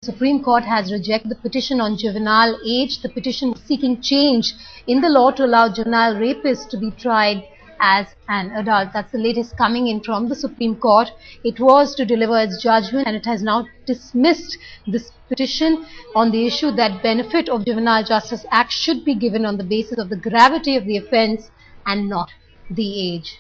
Supreme Court has rejected the petition on juvenile age. The petition seeking change in the law to allow juvenile rapists to be tried as an adult. That's the latest coming in from the Supreme Court. It was to deliver its judgment, and it has now dismissed this petition on the issue that benefit of Juvenile Justice Act should be given on the basis of the gravity of the offence and not the age.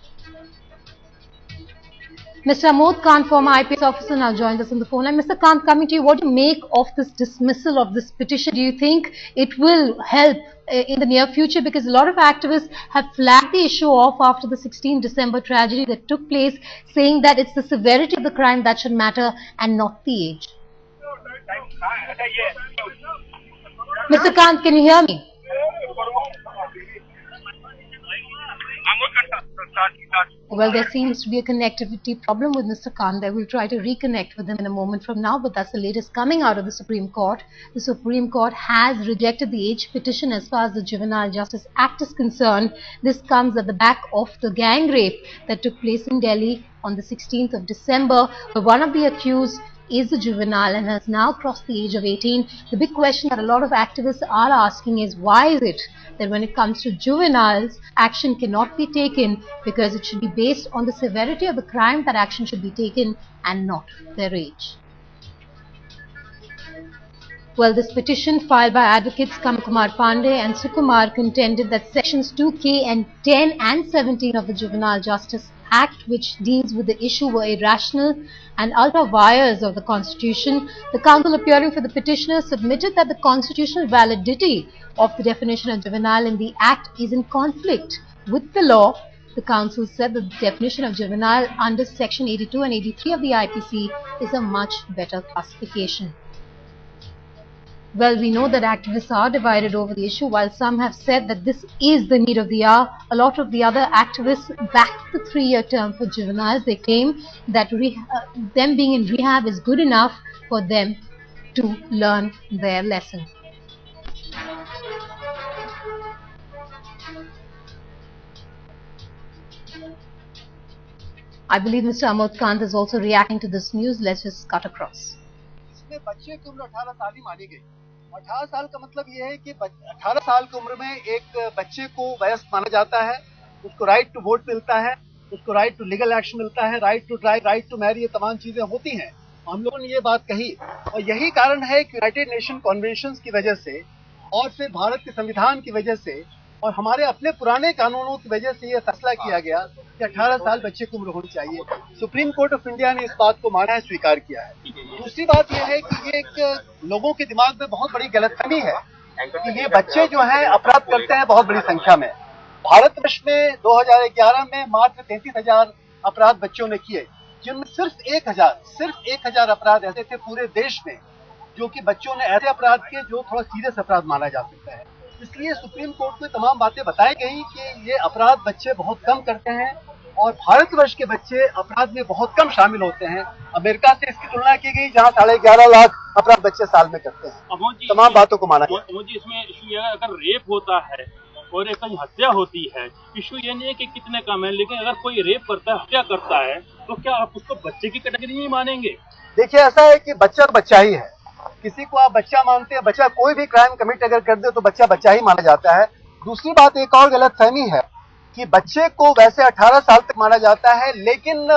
Mr. Amod Khan, former IPS officer, now joins us on the phone line. Mr. Khan, coming to you, what do you make of this dismissal of this petition? Do you think it will help in the near future? Because a lot of activists have flagged the issue off after the 16 December tragedy that took place, saying that it's the severity of the crime that should matter and not the age. Mr. Khan, can you hear me? Well, there seems to be a connectivity problem with Mr. Khan. I will try to reconnect with him in a moment from now, but that's the latest coming out of the Supreme Court. The Supreme Court has rejected the age petition as far as the Juvenile Justice Act is concerned. This comes at the back of the gang rape that took place in Delhi on the 16th of December, where one of the accused is a juvenile and has now crossed the age of 18. The big question that a lot of activists are asking is, why is it that when it comes to juveniles, action cannot be taken, because it should be based on the severity of the crime that action should be taken and not their age. Well, this petition filed by advocates Kumar Pandey and Sukumar contended that sections 2K and 10 and 17 of the Juvenile Justice Act, which deals with the issue, were irrational and ultra vires of the Constitution. The counsel appearing for the petitioner submitted that the constitutional validity of the definition of juvenile in the Act is in conflict with the law. The counsel said that the definition of juvenile under section 82 and 83 of the IPC is a much better classification. Well, we know that activists are divided over the issue. While some have said that this is the need of the hour, a lot of the other activists back the 3-year term for juveniles. They claim that them being in rehab is good enough for them to learn their lesson. I believe Mr. Amod Khan is also reacting to this news. Let's just cut across. 18 साल का मतलब ये है कि 18 साल की उम्र में एक बच्चे को वयस्क माना जाता है, उसको राइट टू वोट मिलता है, उसको राइट टू लीगल एक्शन मिलता है, right to drive, right to marry, ये तमाम चीजें होती हैं। हम लोगों ने ये बात कही और यही कारण है कि यूनाइटेड नेशन कन्वेंशन की वजह से और फिर भारत के संविधान की वजह से और हमारे अपने पुराने कानूनों की वजह से ये फैसला किया गया कि 18 साल बच्चे की उम्र होनी चाहिए। सुप्रीम कोर्ट ऑफ इंडिया ने इस बात को माना है, स्वीकार किया है। दूसरी बात यह है कि ये एक लोगों के दिमाग में बहुत बड़ी गलतफहमी है कि ये बच्चे जो हैं अपराध करते हैं बहुत बड़ी संख्या में। भारतवर्ष में 2011 में मात्र 33,000 अपराध बच्चों ने किए, जिनमें सिर्फ 1,000 अपराध ऐसे थे पूरे देश में जो कि बच्चों ने ऐसे अपराध किए जो थोड़ा सीरियस अपराध माना जा सकता है। इसलिए सुप्रीम कोर्ट में तमाम बातें बताई गई कि ये अपराध बच्चे बहुत कम करते हैं और भारतवर्ष के बच्चे अपराध में बहुत कम शामिल होते हैं। अमेरिका से इसकी तुलना की गई जहां 11.5 लाख अपराध बच्चे साल में करते हैं। तमाम बातों को माना गया। इसमें इशू ये है, अगर रेप होता है और एक कहीं हत्या होती है, इशू ये नहीं है कि कितने कम है, लेकिन अगर कोई रेप करता है, हत्या करता है, तो क्या आप उसको बच्चे की कैटेगरी नहीं मानेंगे? देखिए, ऐसा है कि बच्चा तो बच्चा ही है। किसी को आप बच्चा मानते हैं, बच्चा कोई भी क्राइम कमिट अगर कर दे तो बच्चा बच्चा ही माना जाता है। दूसरी बात एक और गलतफहमी है कि बच्चे को वैसे 18 साल तक माना जाता है, लेकिन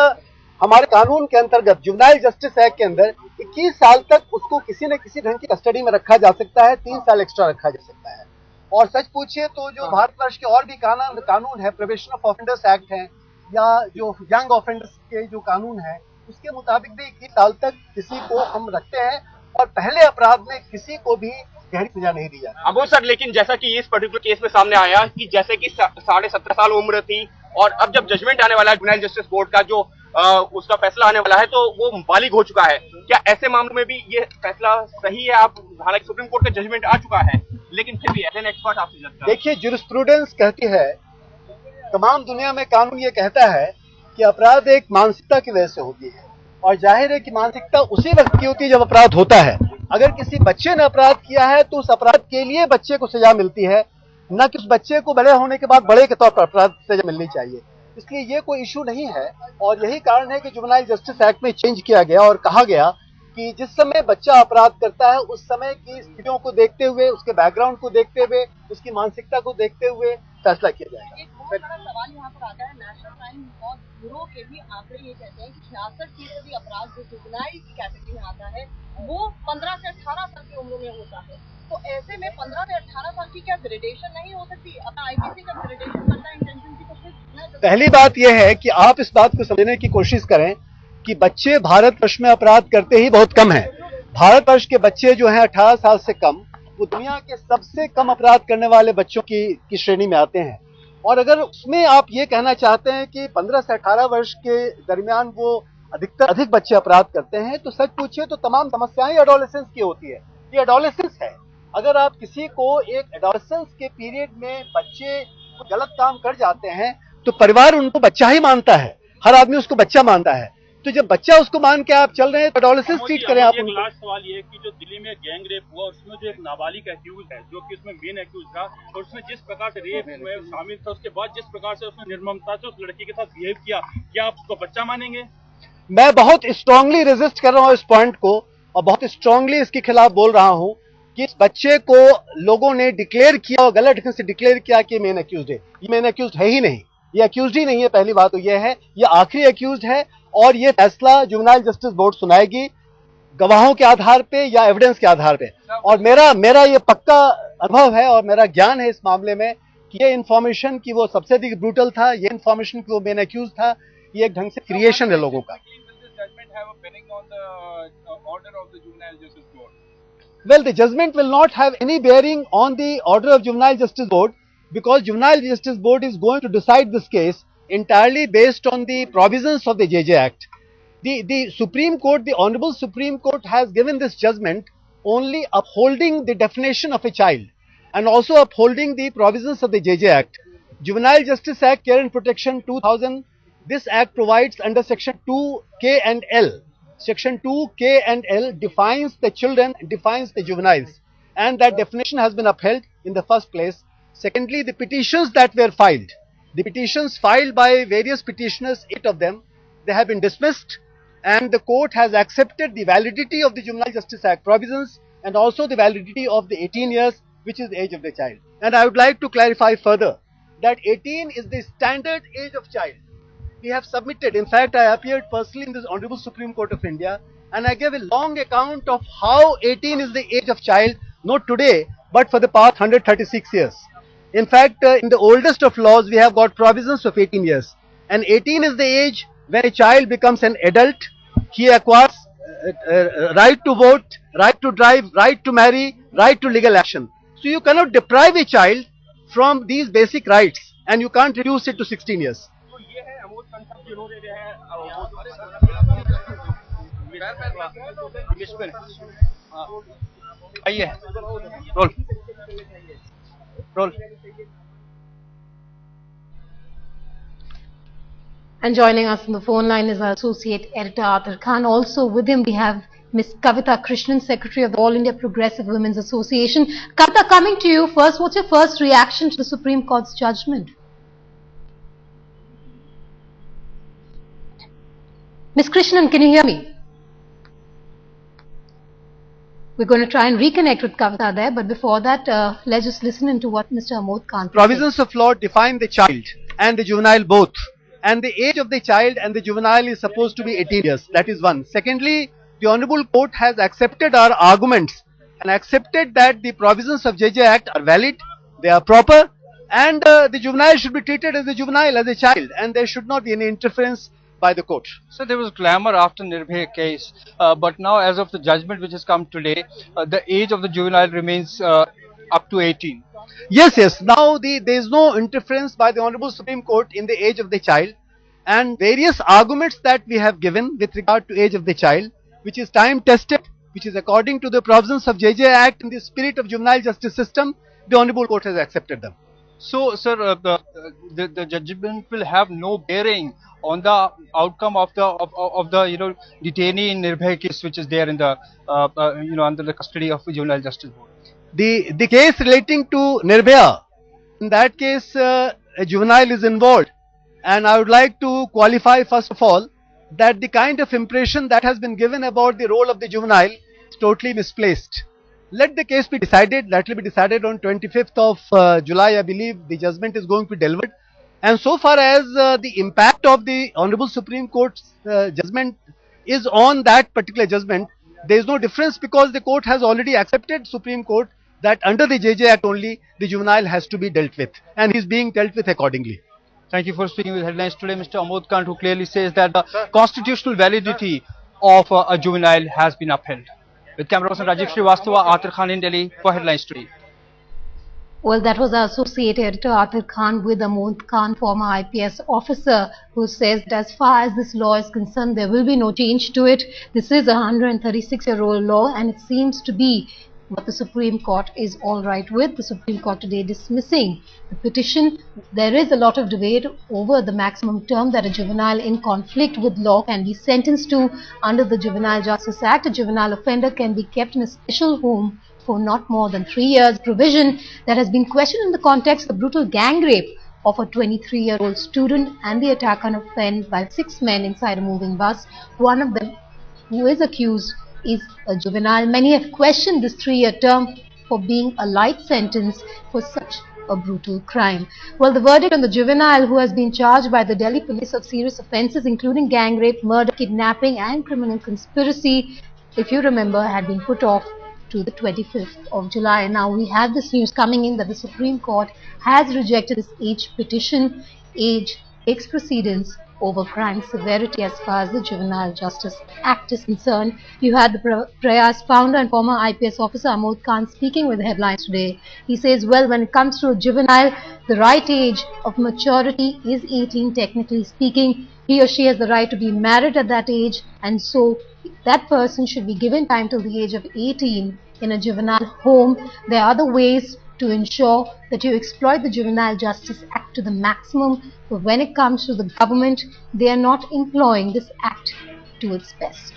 हमारे कानून के अंतर्गत जुवेनाइल जस्टिस एक्ट के अंदर 21 साल तक उसको किसी न किसी ढंग की कस्टडी में रखा जा सकता है, 3 साल एक्स्ट्रा रखा जा सकता है। और सच पूछिए तो जो भारतवर्ष के और भी कानून है, प्रिवेंशन ऑफ ऑफेंडर्स एक्ट है या जो यंग ऑफेंडर्स के जो कानून है, उसके मुताबिक भी 21 साल तक किसी को हम रखते हैं और पहले अपराध में किसी को भी गहरी सजा नहीं दी जाती। अब सर, लेकिन जैसा कि इस पर्टिकुलर केस में सामने आया कि जैसे कि 17.5 साल उम्र थी और अब जब जजमेंट आने वाला है जुवेनाइल जस्टिस बोर्ड का, जो उसका फैसला आने वाला है, तो वो बालिग हो चुका है। क्या ऐसे मामलों में भी ये फैसला सही है? आप, हालांकि सुप्रीम कोर्ट का जजमेंट आ चुका है, लेकिन फिर भी एज एन एक्सपर्ट आपसे जज करें। देखिए, ज्यूरिस्प्रूडेंस कहती है, तमाम दुनिया में कानून ये कहता है कि अपराध एक मानसिकता की वजह से होती है और जाहिर है कि मानसिकता उसी वक्त की होती है जब अपराध होता है। अगर किसी बच्चे ने अपराध किया है तो उस अपराध के लिए बच्चे को सजा मिलती है, न कि उस बच्चे को बड़े होने के बाद बड़े के तौर पर अपराध सजा मिलनी चाहिए। इसलिए ये कोई इशू नहीं है और यही कारण है कि जुवेनाइल जस्टिस एक्ट में चेंज किया गया और कहा गया कि जिस समय बच्चा अपराध करता है उस समय की स्थितियों को देखते हुए, उसके बैकग्राउंड को देखते हुए, उसकी मानसिकता को देखते हुए फैसला किया जाएगा। एक बहुत बड़ा सवाल यहाँ पर आता है, नेशनल क्राइम ब्यूरो के भी आंकड़े ये कहते हैं कि 66% अपराध जो जुवेनाइल की कैटेगरी में आता है वो 15 से 18 साल की उम्र में होता है। तो ऐसे में 15 से 18 साल की क्या ग्रेडेशन नहीं हो सकती? अपना आईपीसी का ग्रेडेशन करता है इंटेंशन की, तो फिर पहली बात यह है कि आप इस बात को समझने की कोशिश करें कि बच्चे भारतवर्ष में अपराध करते ही बहुत कम हैं। भारतवर्ष के बच्चे जो हैं 18 साल से कम, वो दुनिया के सबसे कम अपराध करने वाले बच्चों की श्रेणी में आते हैं। और अगर उसमें आप ये कहना चाहते हैं कि 15 से 18 वर्ष के दरमियान वो अधिक बच्चे अपराध करते हैं, तो सच पूछिए तो तमाम समस्याएं एडोलेसेंस की होती है। ये एडोलेसेंस है। अगर आप किसी को एक एडोलेसेंस के पीरियड में बच्चे गलत काम कर जाते हैं तो परिवार उनको बच्चा ही मानता है, हर आदमी उसको बच्चा मानता है। तो जब बच्चा उसको मान के आप चल रहे हैं तो एडोलेसेंस ट्रीट करें आप उनको। लास्ट सवाल ये है कि जो दिल्ली में गैंग रेप हुआ उसमें जो एक नाबालिग एक्यूज है, जो कि उसमें मेन एक्यूज था, और उसमें जिस प्रकार से रेप में शामिल था, उसके बाद जिस प्रकार से उसने निर्ममता से उस लड़की के साथ बिहेव किया, क्या आप उसको बच्चा मानेंगे? मैं बहुत स्ट्रांगली रेजिस्ट कर रहा हूं इस पॉइंट को और बहुत स्ट्रांगली इसके खिलाफ बोल रहा हूं कि इस बच्चे को लोगों ने डिक्लेयर किया और गलत ढंग से डिक्लेयर किया कि मेन एक्यूज्ड है। ये मेन एक्यूज्ड है ही नहीं, ये एक्यूज्ड ही नहीं है। पहली बात तो ये है, ये आखिरी एक्यूज्ड है और ये फैसला जुवेनाइल जस्टिस बोर्ड सुनाएगी गवाहों के आधार पे या एविडेंस के आधार पे। और मेरा ये पक्का अनुभव है और मेरा ज्ञान है इस मामले में कि ये इन्फॉर्मेशन की वो सबसे अधिक ब्रूटल था, ये इन्फॉर्मेशन की वो मेन एक्यूज था, ये एक ढंग से क्रिएशन है लोगों का। Well, the judgment will not have any bearing on the order of Juvenile Justice Board because Juvenile Justice Board is going to decide this case entirely based on the provisions of the JJ Act. The Supreme Court, the Honorable Supreme Court has given this judgment only upholding the definition of a child and also upholding the provisions of the JJ Act. Juvenile Justice Act, Care and Protection 2000, this act provides under Section 2K and L. Section 2K and L defines the children, defines the juveniles, and that definition has been upheld in the first place. Secondly, the petitions that were filed, the petitions filed by various petitioners, 8 of them, they have been dismissed, and the court has accepted the validity of the Juvenile Justice Act provisions and also the validity of the 18 years, which is the age of the child. And I would like to clarify further that 18 is the standard age of child. We have submitted, in fact, I appeared personally in this Honorable Supreme Court of India and I gave a long account of how 18 is the age of child, not today, but for the past 136 years. In fact, in the oldest of laws, we have got provisions of 18 years. And 18 is the age when a child becomes an adult. He acquires right to vote, right to drive, right to marry, right to legal action. So you cannot deprive a child from these basic rights and you can't reduce it to 16 years. Roll. And joining us on the phone line is our Associate Editor Arthur Khan. Also with him we have Ms. Kavita Krishnan, Secretary of the All India Progressive Women's Association. Kavita, coming to you first, what's your first reaction to the Supreme Court's judgment? Ms. Krishnan, can you hear me? We're going to try and reconnect with Kavita there, but before that, let's just listen into what Mr. Amod Khan said. Provisions of law define the child and the juvenile both. And the age of the child and the juvenile is supposed to be 18 years. That is one. Secondly, the Honorable Court has accepted our arguments and accepted that the provisions of JJ Act are valid, they are proper, and the juvenile should be treated as a juvenile, as a child, and there should not be any interference by the court. So there was glamour after Nirbhay case, but now as of the judgment which has come today, the age of the juvenile remains up to 18. Yes. Now there is no interference by the Honorable Supreme Court in the age of the child, and various arguments that we have given with regard to age of the child, which is time tested, which is according to the provisions of JJ Act in the spirit of juvenile justice system, the Honorable Court has accepted them. So, sir, the judgment will have no bearing on the outcome of the detainee in Nirbhay case, which is there in the under the custody of the Juvenile Justice Board. The case relating to Nirbhaya, in that case a juvenile is involved, and I would like to qualify first of all that the kind of impression that has been given about the role of the juvenile is totally misplaced. Let the case be decided. That will be decided on 25th of July, I believe. The judgment is going to be delivered. And so far as the impact of the Honorable Supreme Court's judgment is on that particular judgment, there is no difference, because the court has already accepted, Supreme Court, that under the JJ Act only the juvenile has to be dealt with, and he is being dealt with accordingly. Thank you for speaking with Headlines today, Mr. Amod Kant, who clearly says that the constitutional validity of a juvenile has been upheld. With camera person Rajiv Srivastava, Arthur Khan in Delhi for Headlines today. Well, that was our associate editor Arthur Khan with Amod Khan, former IPS officer, who says that as far as this law is concerned, there will be no change to it. This is a 136-year-old law, and it seems to be what the Supreme Court is all right with. The Supreme Court today dismissing the petition. There is a lot of debate over the maximum term that a juvenile in conflict with law can be sentenced to under the Juvenile Justice Act. A juvenile offender can be kept in a special home for not more than 3 years, provision that has been questioned in the context of the brutal gang rape of a 23-year-old student and the attack on a friend by 6 men inside a moving bus. One of them, who is accused, is a juvenile. Many have questioned this 3-year term for being a light sentence for such a brutal crime. Well, the verdict on the juvenile, who has been charged by the Delhi police of serious offences including gang rape, murder, kidnapping and criminal conspiracy, if you remember, had been put off to the 25th of July. Now we have this news coming in that the Supreme Court has rejected this age petition. Age takes precedence over crime severity as far as the Juvenile Justice Act is concerned. You had the Prayas founder and former IPS officer Amod Khan speaking with Headlines today. He says, well, when it comes to a juvenile, the right age of maturity is 18, technically speaking. He or she has the right to be married at that age, and so that person should be given time till the age of 18 in a juvenile home. There are other ways to ensure that you exploit the Juvenile Justice Act to the maximum, but when it comes to the government, they are not employing this act to its best.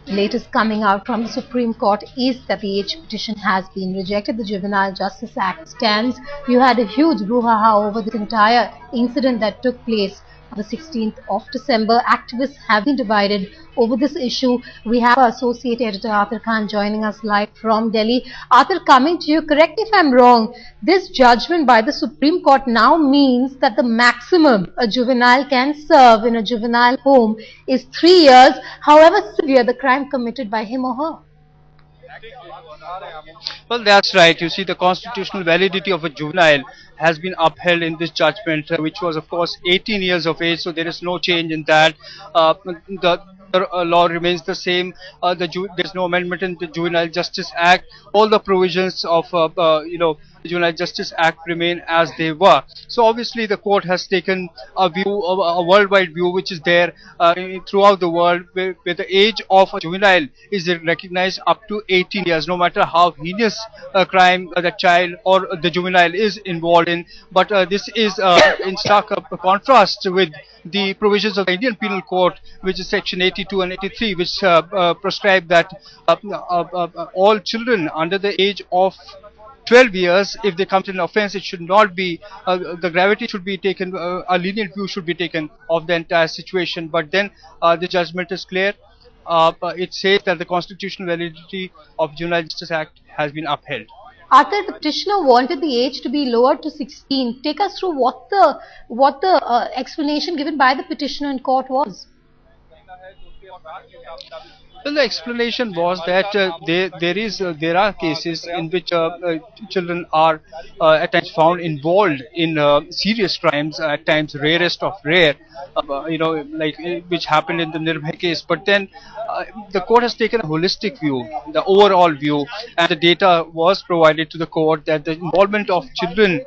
Latest coming out from the Supreme Court is that the age petition has been rejected. The Juvenile Justice Act stands. You had a huge brouhaha over this entire incident that took place on the 16th of December. Activists have been divided over this issue. We have our associate editor Arthur Khan joining us live from Delhi. Arthur, coming to you, correct me if I'm wrong, this judgment by the Supreme Court now means that the maximum a juvenile can serve in a juvenile home is 3 years, however severe the crime committed by him or her. Well, that's right. You see, the constitutional validity of a juvenile has been upheld in this judgment, which was, of course, 18 years of age, so there is no change in that. The law remains the same. There's no amendment in the Juvenile Justice Act. All the provisions of the Juvenile Justice Act remain as they were. So obviously the court has taken a view, a worldwide view, which is there throughout the world, where the age of a juvenile is recognized up to 18 years, no matter how heinous a crime the child or the juvenile is involved in. But this is in stark contrast with the provisions of the Indian Penal Code, which is section 82 and 83, which prescribe that all children under the age of 12 years, if they commit an offense, it should not be, the gravity should be taken, a lenient view should be taken of the entire situation. But then the judgment is clear. It says that the constitutional validity of Juvenile Justice Act has been upheld. Arthur, the petitioner wanted the age to be lowered to 16. Take us through what the explanation given by the petitioner in court was. Well, the explanation was that there are cases in which children are at times found involved in serious crimes, at times rarest of rare, like which happened in the Nirbhay case. But then the court has taken a holistic view, the overall view, and the data was provided to the court that the involvement of children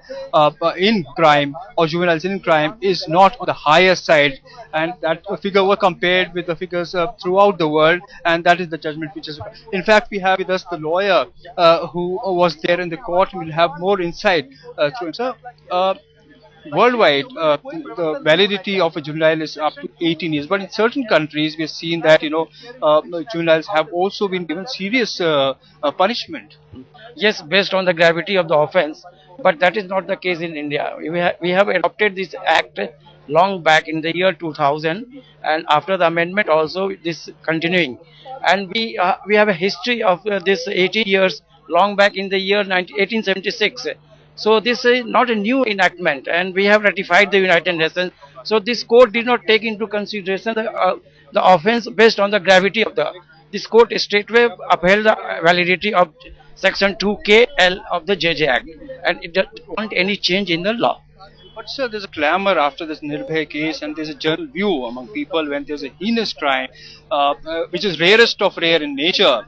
in crime or juveniles in crime is not on the higher side, and that figure was compared with the figures throughout the world. And that is the judgment which is. In fact, we have with us the lawyer who was there in the court. We will have more insight through him. So, worldwide, the validity of a juvenile is up to 18 years. But in certain countries, we have seen that juveniles have also been given serious punishment. Yes, based on the gravity of the offense, But that is not the case in India. We have adopted this act long back in the year 2000, and after the amendment also this continuing. And we have a history of this 80 years long back in the year 1876. So this is not a new enactment, and we have ratified the United Nations. So this court did not take into consideration the offence based on the gravity of the. This court straightway upheld the validity of Section 2KL of the JJ Act, and it doesn't want any change in the law. But sir, there's a clamor after this Nirbhay case, and there's a general view among people when there's a heinous crime, which is rarest of rare in nature,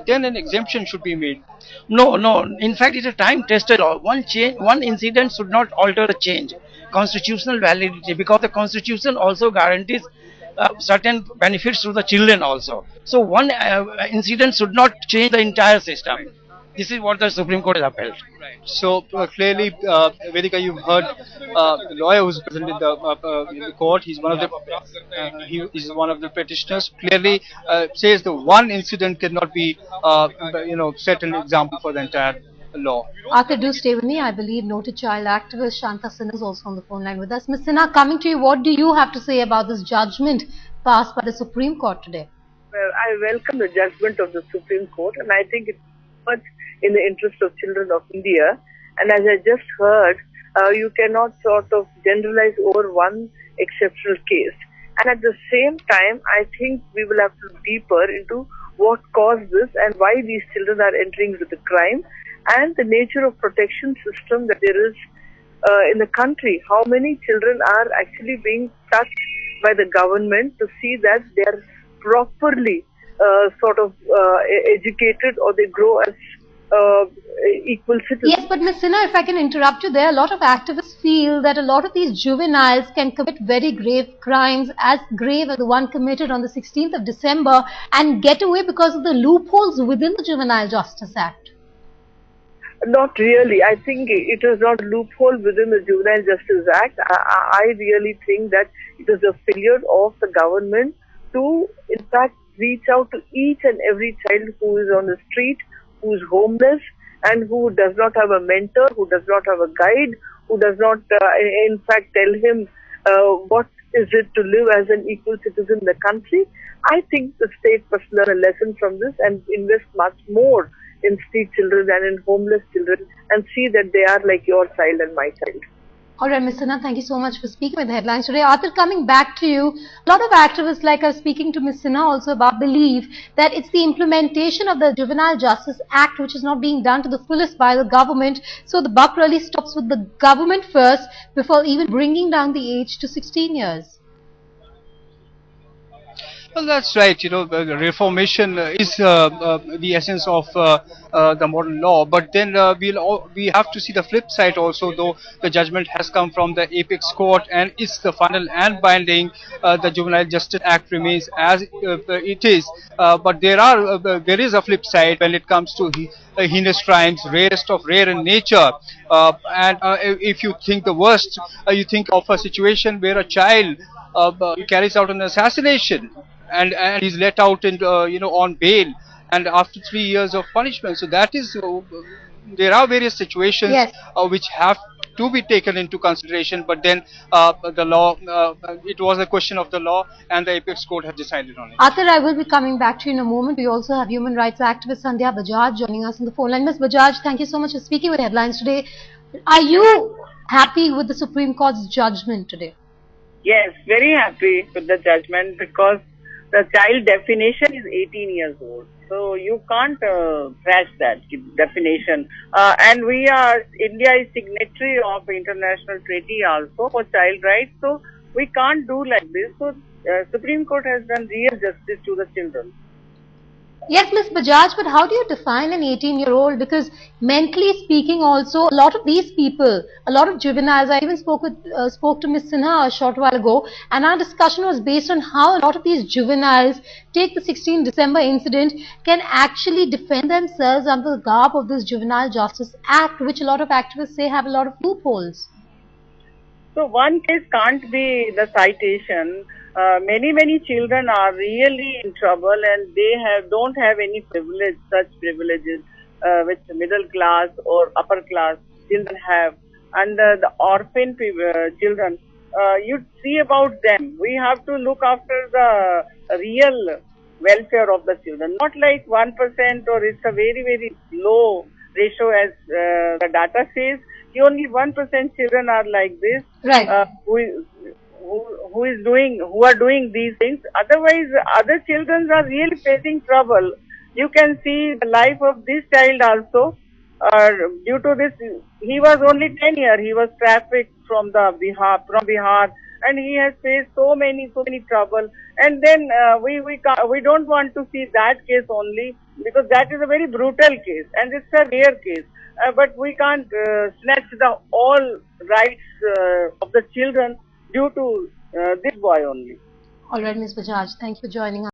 then an exemption should be made. No, no. In fact, it's a time-tested law. One incident should not alter the change. Constitutional validity, because the Constitution also guarantees certain benefits to the children also. So one incident should not change the entire system. This is what the Supreme Court has upheld. Right. So clearly, Vedika, you've heard the lawyer who's present in the court. He's one of the he is one of the petitioners. Clearly, says the one incident cannot be set an example for the entire law. Arthur, do stay with me. I believe noted child activist Shanta Sinha is also on the phone line with us. Ms. Sinha, coming to you, what do you have to say about this judgment passed by the Supreme Court today? Well, I welcome the judgment of the Supreme Court, and I think it's much in the interest of children of India. And as I just heard, you cannot sort of generalize over one exceptional case. And at the same time, I think we will have to look deeper into what caused this and why these children are entering into the crime, and the nature of protection system that there is in the country. How many children are actually being touched by the government to see that they are properly educated, or they grow as equal citizens. Yes, but Ms. Sinha, if I can interrupt you there, a lot of activists feel that a lot of these juveniles can commit very grave crimes, as grave as the one committed on the 16th of December, and get away because of the loopholes within the Juvenile Justice Act. Not really. I think it is not a loophole within the Juvenile Justice Act. I really think that it is a failure of the government to, in fact, reach out to each and every child who is on the street, who is homeless, and who does not have a mentor, who does not have a guide, who does not, in fact, tell him what is it to live as an equal citizen in the country. I think the state must learn a lesson from this and invest much more in street children and in homeless children, and see that they are like your child and my child. Alright, Ms. Sinha, thank you so much for speaking with the headlines today. Arthur, coming back to you, a lot of activists like us speaking to Ms. Sinha also about believe that it's the implementation of the Juvenile Justice Act which is not being done to the fullest by the government. So the buck really stops with the government first before even bringing down the age to 16 years. Well, that's right. The reformation is the essence of the modern law. But then we have to see the flip side also. Though the judgment has come from the apex court and is the final and binding, the Juvenile Justice Act remains as it is. But there is a flip side when it comes to heinous crimes, rarest of rare in nature. And if you think the worst, you think of a situation where a child carries out an assassination, and he's let out on bail, and after 3 years of punishment. So that is, there are various situations which have to be taken into consideration. But then the law, it was a question of the law, and the apex court has decided on it. Arthur, I will be coming back to you in a moment. We also have human rights activist Sandhya Bajaj joining us on the phone line. Ms. Bajaj, thank you so much for speaking with Headlines today. Are you happy with the Supreme Court's judgment today? Yes, very happy with the judgment, because the child definition is 18 years old. So you can't trash that definition. And India is signatory of international treaty also for child rights. So we can't do like this. So Supreme Court has done real justice to the children. Yes, Ms. Bajaj, but how do you define an 18-year-old? Because mentally speaking also, a lot of these people, a lot of juveniles, I even spoke to Ms. Sinha a short while ago, and our discussion was based on how a lot of these juveniles, take the 16 December incident, can actually defend themselves under the garb of this Juvenile Justice Act, which a lot of activists say have a lot of loopholes. So one case can't be the citation. Many children are really in trouble, and they don't have any privilege, such privileges which middle class or upper class children have, and the orphan children. You see about them. We have to look after the real welfare of the children, not like 1% or it's a very, very low ratio as the data says. Only 1% children are like this, Right. who are doing these things. Otherwise, other children are really facing trouble. You can see the life of this child also. Due to this, he was only 10 years. He was trafficked from Bihar, and he has faced so many trouble. And then we don't want to see that case only, because that is a very brutal case and it's a rare case. But we can't snatch the all rights of the children due to this boy only. All right, Ms. Bajaj, thank you for joining us.